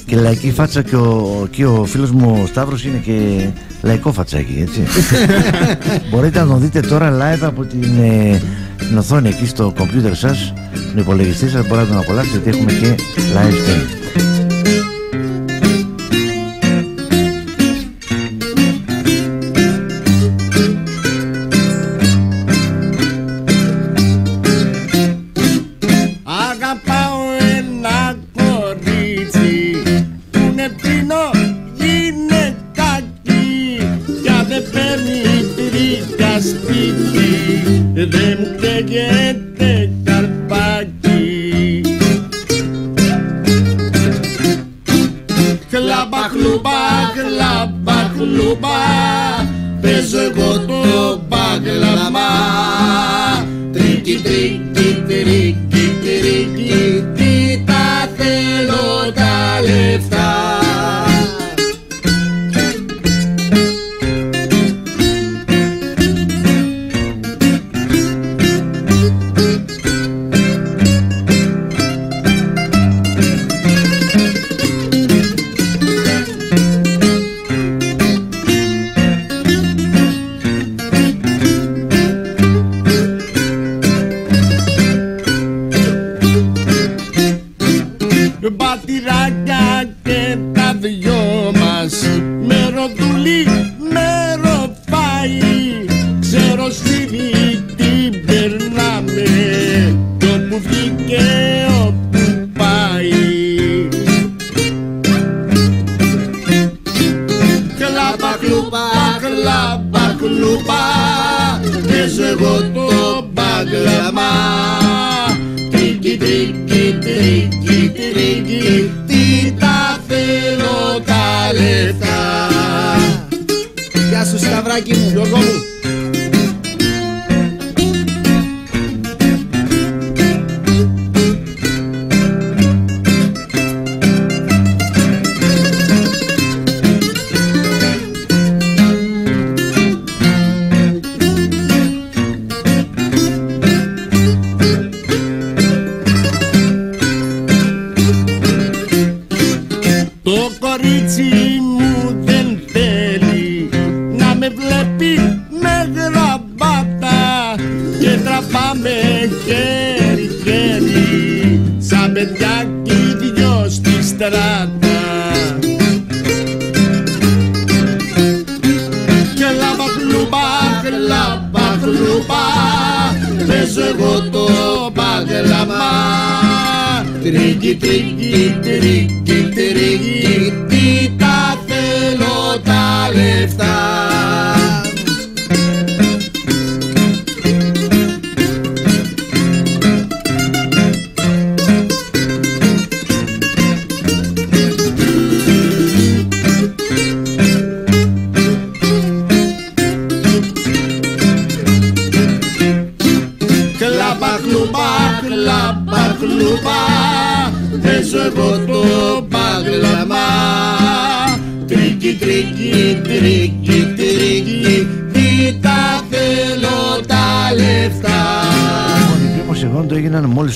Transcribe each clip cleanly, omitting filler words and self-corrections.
Και λαϊκή φάτσα και ο φίλος μου ο Σταύρος είναι και λαϊκό φατσάκι, έτσι. Μπορείτε να τον δείτε τώρα live από την οθόνη εκεί στο κομπιούτερ σας, τον υπολογιστή σας, μπορείτε να τον απολαύσετε γιατί έχουμε και live stream.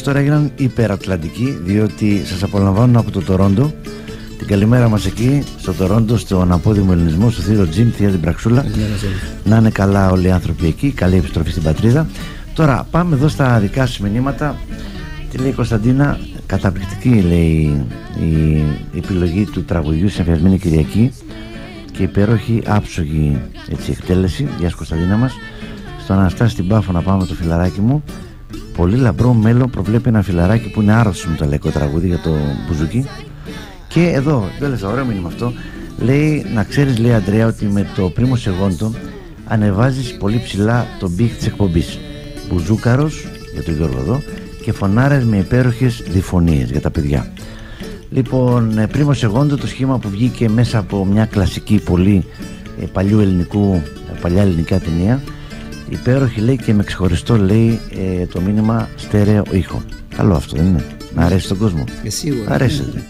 Τώρα έγιναν υπερατλαντικοί, διότι σας απολαμβάνουν από το Τορόντο. Την καλημέρα μας εκεί στο Τορόντο, στον απόδημο ελληνισμό, στο θύρο Τζιμ, θεία την Πραξούλα. Να είναι καλά όλοι οι άνθρωποι εκεί, καλή επιστροφή στην πατρίδα. Τώρα πάμε εδώ στα δικά σας μηνύματα. Τι λέει η Κωνσταντίνα? Καταπληκτική, λέει, η επιλογή του τραγουδιού στην Αφιασμένη Κυριακή και υπέροχη άψογη εκτέλεση. Γεια σας Κωνσταντίνα μας. Στον Αναστάση στην Πάφο να πάμε το φιλαράκι μου. Πολύ λαμπρό μέλλον προβλέπει ένα φιλαράκι που είναι άρρωστο με το λαϊκό τραγούδι για το μπουζούκι. Και εδώ, τέλεσα, ωραίο μήνυμα αυτό. Λέει, να ξέρεις, λέει Αντρέα, ότι με το Primo Secondo ανεβάζεις πολύ ψηλά το beat της εκπομπής. Μπουζούκαρος, για τον Γιώργο εδώ, και φωνάρες με υπέροχες διφωνίες για τα παιδιά. Λοιπόν, Primo Secondo, το σχήμα που βγήκε μέσα από μια κλασική πολύ παλιά ελληνικά ταινία. Υπέροχη, λέει, και με ξεχωριστό, λέει, το μήνυμα στέρεο ήχο. Καλό αυτό, δεν είναι? Να αρέσει στον κόσμο. Σίγουρα. Αρέσετε.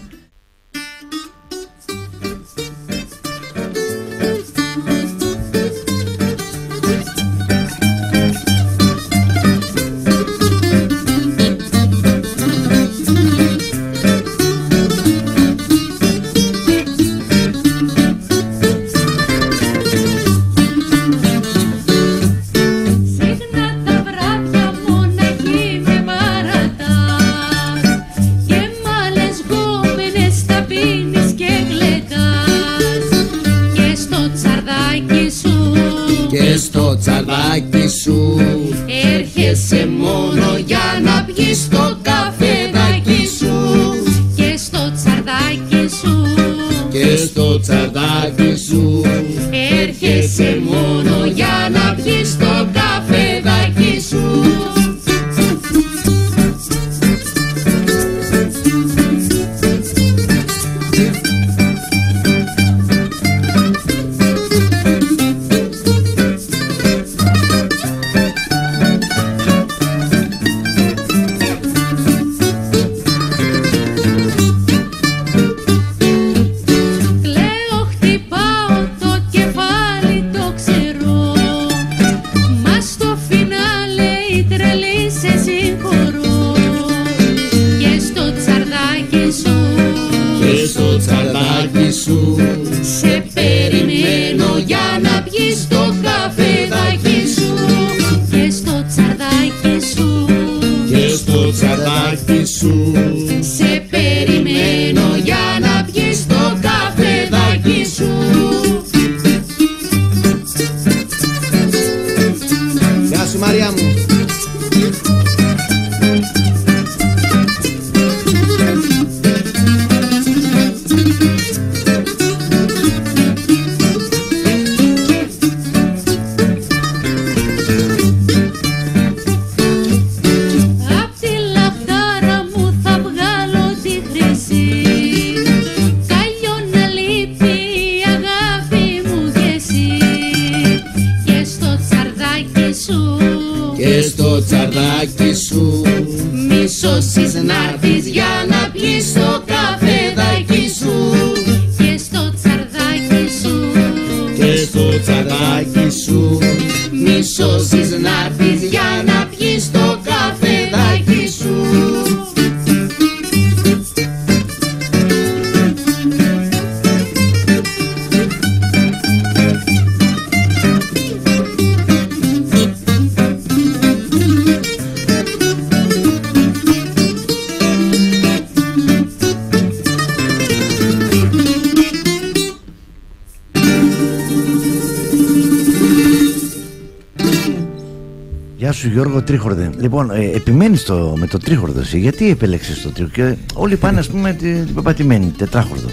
σου Γιώργο τρίχορδε. Λοιπόν, επιμένεις με το τρίχορδο εσύ. Γιατί επέλεξες το τρίχορδο? Και όλοι πάνε ας πούμε την πεπατημένη, τετράχορδο.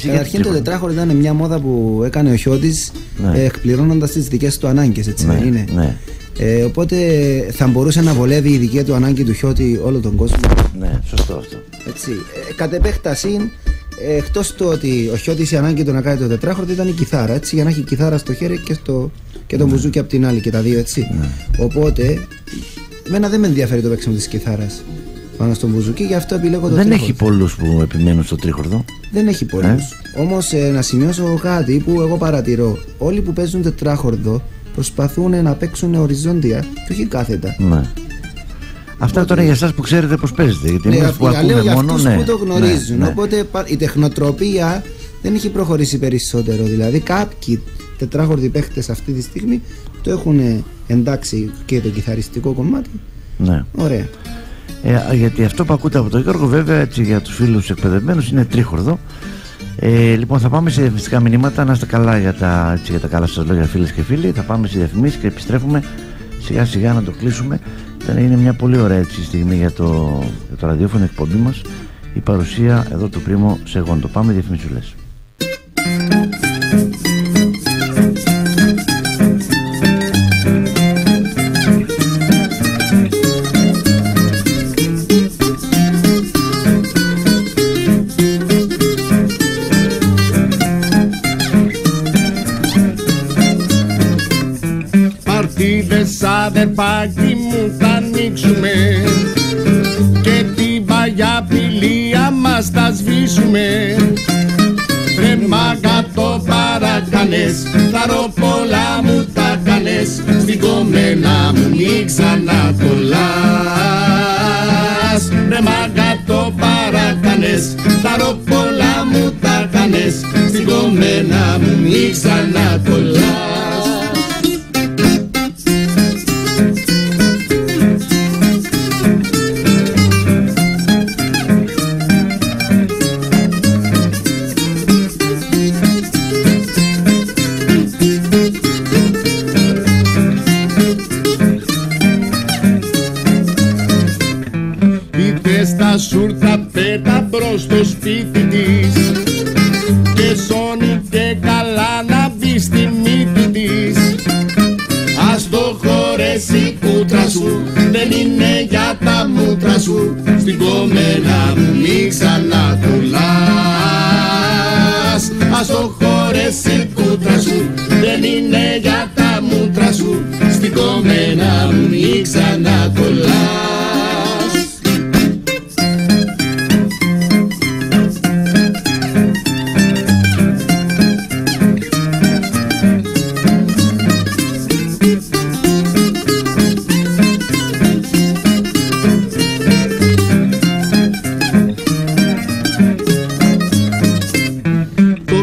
Καταρχήν το τετράχορδο ήταν μια μόδα που έκανε ο Χιώτης, ναι, εκπληρώνοντας τις δικές του ανάγκες, έτσι, ναι, δεν είναι? Ναι. Οπότε θα μπορούσε να βολεύει η δική του ανάγκη του Χιώτη όλο τον κόσμο. Ναι, σωστό αυτό. Έτσι, κατ' επέκταση, εκτός του ότι ο Χιώτης η ανάγκη του να κάνει το τετράχορδο ήταν η κιθάρα, έτσι, για να έχει κιθάρα στο χέρι και το μπουζούκι από την άλλη και τα δύο, έτσι. Ναι. Οπότε, εμένα δεν με ενδιαφέρει το παίξιμο της κιθάρας πάνω στο μπουζούκι, γι' αυτό επιλέγω το τρίχορδο. Δεν έχει πολλούς που επιμένουν στο τρίχορδο. Δεν έχει πολλούς. Όμως να σημειώσω κάτι που εγώ παρατηρώ. Όλοι που παίζουν τετράχορδο προσπαθούν να παίξουν οριζόντια και όχι κάθετα. Ναι. Αυτά τώρα για εσάς που ξέρετε πως παίζετε. Γιατί ναι, που ακούνε για μόνο, αυτούς που το γνωρίζουν. Ναι. Οπότε η τεχνοτροπία δεν έχει προχωρήσει περισσότερο. Δηλαδή κάποιοι τετράχορδοι παίχτες αυτή τη στιγμή το έχουν εντάξει και το κιθαριστικό κομμάτι. Ναι. Ωραία. Γιατί αυτό που ακούτε από τον Γιώργο, βέβαια, έτσι, για τους φίλους εκπαιδευμένους, είναι τρίχορδο. Λοιπόν, θα πάμε σε διαφημιστικά μηνύματα. Να είστε καλά για τα καλά σας λόγια, φίλες και φίλοι. Θα πάμε σε διαφημίσεις και επιστρέφουμε σιγά σιγά να το κλείσουμε. Είναι μια πολύ ωραία έτσι στιγμή για το ραδιόφωνο εκπομπή μας, η παρουσία εδώ του Πρίμο Σεγόντο. Πάμε διαφημισούλες. Παρτίδες αδερφάκι μου θα ανοίξουμε και την παλιά φιλία μας θα σβήσουμε. Ρε μάγκα το παρακανές, τα ροπολά μου τα κάνες, στην κομμένα μου μη ξανακολλάς. Ρε μάγκα το παρακανές, τα ροπολά μου τα κάνες, στην κομμένα μου μη ξανακολλάς. Στα σούρτα πέτα μπρος στο σπίτι της και σώνει και καλά να μπει στη μύτη της. Ας το χωρέσει η κούτρα σου, δεν είναι για τα μούτρα σου, στην κομμένα μου μη ξανακολλάς. Ας το χωρέσει η κούτρα σου, δεν είναι για τα μούτρα σου, στην κομμένα μου μη ξανακολλάς.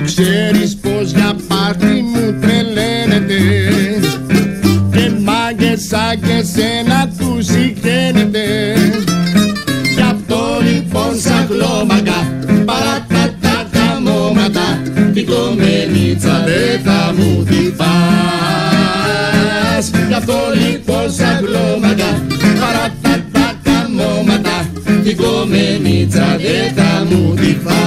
Ξέρεις πως για πάρτι μου τρελαίνεται και μάγκες σαν και σένα τους συγχαίνεται. Γι' αυτό λοιπόν σαν χλώμακα παράτα τα καμώματα, την κομμενίτσα δεν θα μου τη φας. Γι' αυτό λοιπόν σαν χλώμακα παράτα τα καμώματα, την κομμενίτσα δεν θα μου τη φας.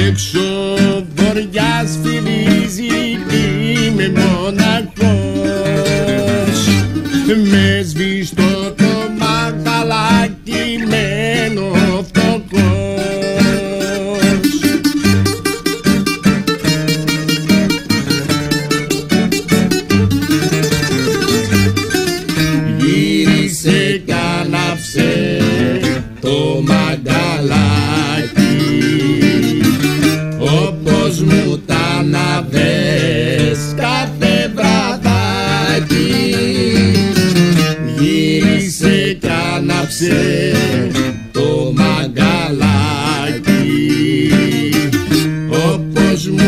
Έξω βοριάς φυρίζει, είμαι μοναχός, με σβήστο το μαγαλάκι μένω φτωχός. Γύρισε κι άναψε το μαγαλάκι, όπως μου τα αναβες κάθε βραδάκι. Γύρισε κι άναψε το μαγκαλάκι, όπως μου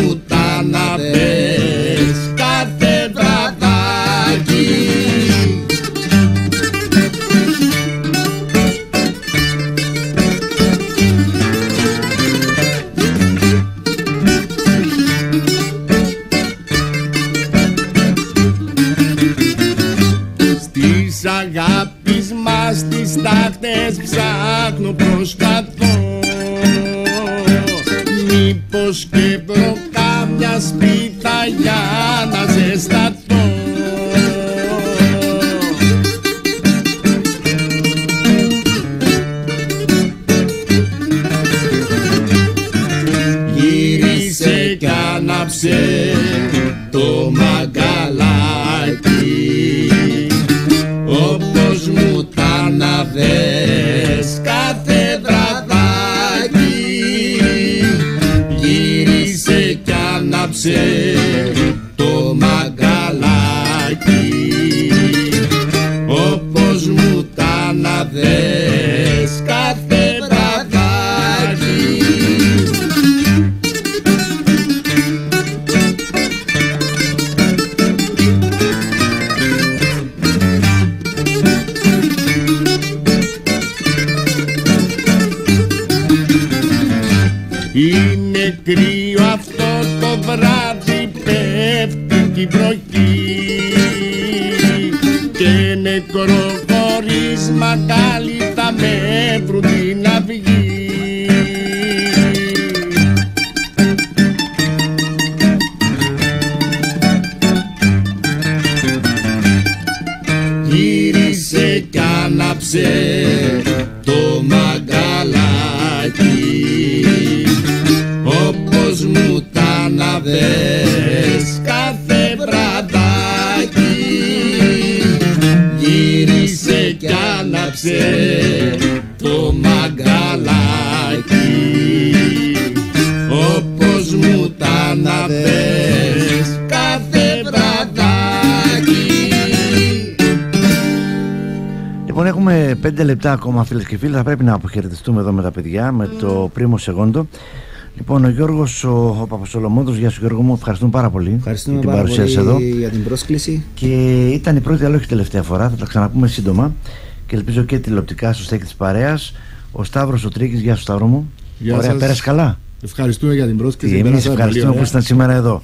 στις τάχτες ψάχνω, προσπαθώ μήπως και βρω κάμια σπίτα για να ζεσταθώ. Γύρισε κι άναψε το μαγκαλάκι, όπως μου τα αναβες κάθε βραδάκι. Γύρισε κι άναψε το μαγκαλάκι, όπως μου τα αναβες κάθε βραδάκι. Είναι κρύο αυτό το βράδυ, πέφτει κι η βροχή και νεκρό χωρίς μακάλι θα με βρουν την αυγή. Γύρισε κι άναψε το μαγκαλάκι, όπως μου τα αναβες κάθε βραδάκι. Γύρισε κι άναψε το μαγκαλάκι, όπως μου τα αναβες κάθε βραδάκι. Λοιπόν, έχουμε 5 λεπτά ακόμα, φίλες και φίλοι. Θα πρέπει να αποχαιρετιστούμε εδώ με τα παιδιά, με το Πρίμο Σεγόντο. Λοιπόν, ο Γιώργος ο Παπασολομόντος, γεια σου Γιώργο μου, ευχαριστούμε πάρα πολύ για την παρουσία σας εδώ. Για την πρόσκληση. Και ήταν η πρώτη, αλλά όχι τελευταία φορά, θα τα ξαναπούμε σύντομα. Και ελπίζω και τηλεοπτικά στο στέκι της παρέας. Ο Σταύρος ο Τρίκης, γεια σου Σταύρο μου. Γεια ωραία, σας. πέρασε καλά. Ευχαριστούμε για την πρόσκληση. Εμείς ευχαριστούμε που ήσταν σήμερα εδώ.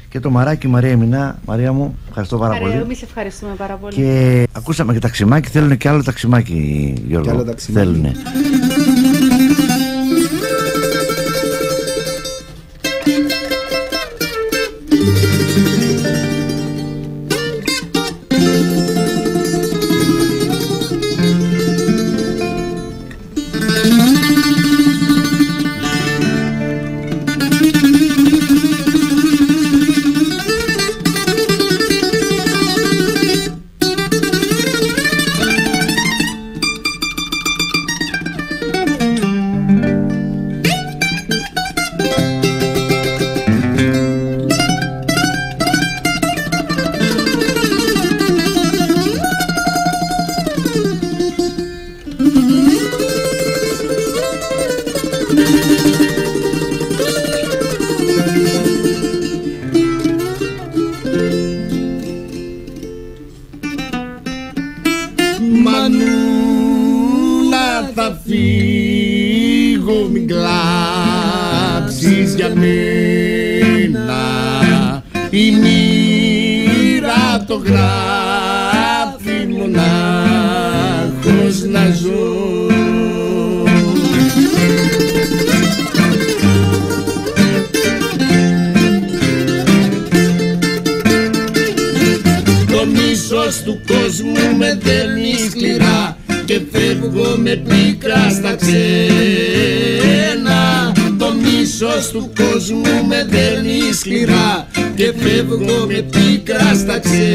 Και το Μαράκι Μαρία Εμινά, Μαρία μου, ευχαριστώ πάρα πολύ. Εμείς ευχαριστούμε πάρα πολύ. Και ακούσαμε και ταξιμάκι, θέλουν και άλλο ταξιμάκι, Γιώργο. Και άλλο ταξιμάκι. Θέλουνε. Μανούλα, θα φύγω, μην κλάψεις για μένα. Η μοίρα το γράφει μονάχος να ζω. Το μίσος του κόσμου με δέρνει σκληρά και φεύγω με πίκρα στα ξένα. Το μίσος του κόσμου με δέρνει σκληρά και φεύγω με πίκρα στα ξένα.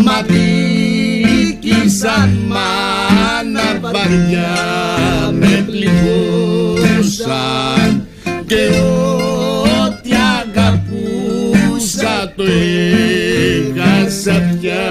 Μα σαν μάνα βαριά με πληγώσαν και ό,τι αγαπούσα το έχασα πια.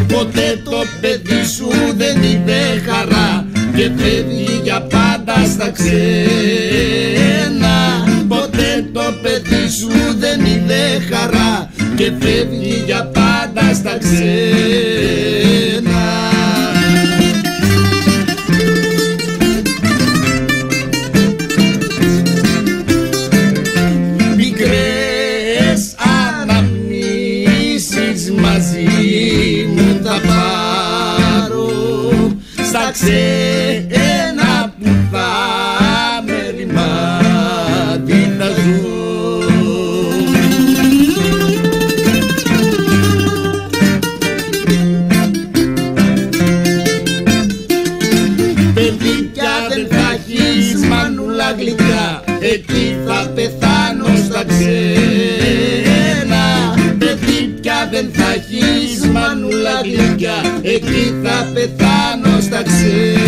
Ποτέ το παιδί σου δεν είναι χαρά και φεύγει για πάντα στα ξένα. Ποτέ το παιδί σου δεν είναι χαρά και φεύγει για πάντα πάντα στα ξένα. Μικρές αναμνήσεις μαζί μου θα πάρω στα ξένα που θα με ρημάδι θα ζω. Γλυκά, εκεί θα πεθάνω στα ξένα. Παιδί πια δεν θα έχεις μανούλα γλυκιά, εκεί θα πεθάνω στα ξένα.